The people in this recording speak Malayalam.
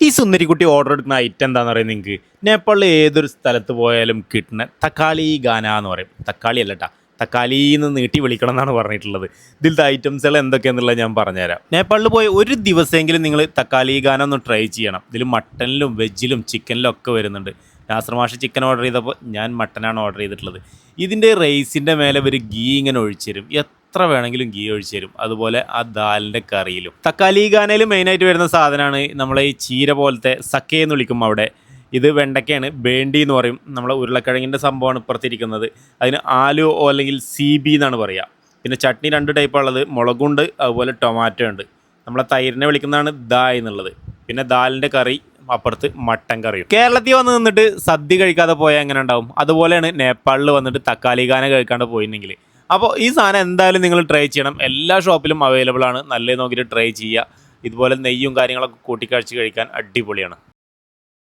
ഈ സുന്ദരിക്കുട്ടി ഓർഡർ എടുക്കുന്ന ഐറ്റം എന്താണെന്ന് പറയുന്നത് നിങ്ങൾക്ക് നേപ്പാളിൽ ഏതൊരു സ്ഥലത്ത് പോയാലും കിട്ടുന്ന തക്കാളി ഗാന എന്ന് പറയും. തക്കാളി അല്ലട്ടാ, തക്കാളിന്ന് നീട്ടി വിളിക്കണം എന്നാണ് പറഞ്ഞിട്ടുള്ളത്. ഇതിലത്തെ ഐറ്റംസുകൾ എന്തൊക്കെയാണെന്നുള്ളത് ഞാൻ പറഞ്ഞുതരാം. നേപ്പാളിൽ പോയി ഒരു ദിവസമെങ്കിലും നിങ്ങൾ തക്കാളി ഗാന ഒന്ന് ട്രൈ ചെയ്യണം. ഇതിൽ മട്ടനിലും വെജിലും ചിക്കനിലും ഒക്കെ വരുന്നുണ്ട്. നാസർമാഷ് ചിക്കൻ ഓർഡർ ചെയ്തപ്പോൾ ഞാൻ മട്ടനാണ് ഓർഡർ ചെയ്തിട്ടുള്ളത്. ഇതിൻ്റെ റൈസിൻ്റെ മേലെ ഒരു ഗീ ഇങ്ങനെ ഒഴിച്ചു തരും. എത്ര വേണമെങ്കിലും ഗീ ഒഴിച്ചു തരും. അതുപോലെ ആ ദാലിൻ്റെ കറിയിലും. തക്കാളി ഗാനയിൽ മെയിനായിട്ട് വരുന്ന സാധനമാണ് നമ്മളെ ഈ ചീര പോലത്തെ സക്കേ എന്ന് വിളിക്കും അവിടെ. ഇത് വെണ്ടയ്ക്കയാണ്, ബേണ്ടി എന്ന് പറയും. നമ്മളെ ഉരുളക്കിഴങ്ങിൻ്റെ സംഭവമാണ് ഇപ്പുറത്തിരിക്കുന്നത്. അതിന് ആലു അല്ലെങ്കിൽ CB എന്നാണ് പറയുക. പിന്നെ ചട്നി 2 ടൈപ്പുള്ളത്, മുളകുണ്ട് അതുപോലെ ടൊമാറ്റോ ഉണ്ട്. നമ്മളെ തൈരിനെ വിളിക്കുന്നതാണ് ദാ എന്നുള്ളത്. പിന്നെ ദാലിൻ്റെ കറി, അപ്പുറത്ത് മട്ടൻ കറിയും. കേരളത്തിൽ വന്ന് നിന്നിട്ട് സദ്യ കഴിക്കാതെ പോയാൽ എങ്ങനെ ഉണ്ടാവും? അതുപോലെയാണ് നേപ്പാളിൽ വന്നിട്ട് തക്കാളി ഗാന കഴിക്കാണ്ട് പോയിട്ടുണ്ടെങ്കിൽ. അപ്പോൾ ഈ സാധനം എന്തായാലും നിങ്ങൾ ട്രൈ ചെയ്യണം. എല്ലാ ഷോപ്പിലും അവൈലബിൾ ആണ്. നല്ലത് നോക്കിയിട്ട് ട്രൈ ചെയ്യുക. ഇതുപോലെ നെയ്യും കാര്യങ്ങളൊക്കെ കൂട്ടിക്കഴിച്ച് കഴിക്കാൻ അടിപൊളിയാണ്.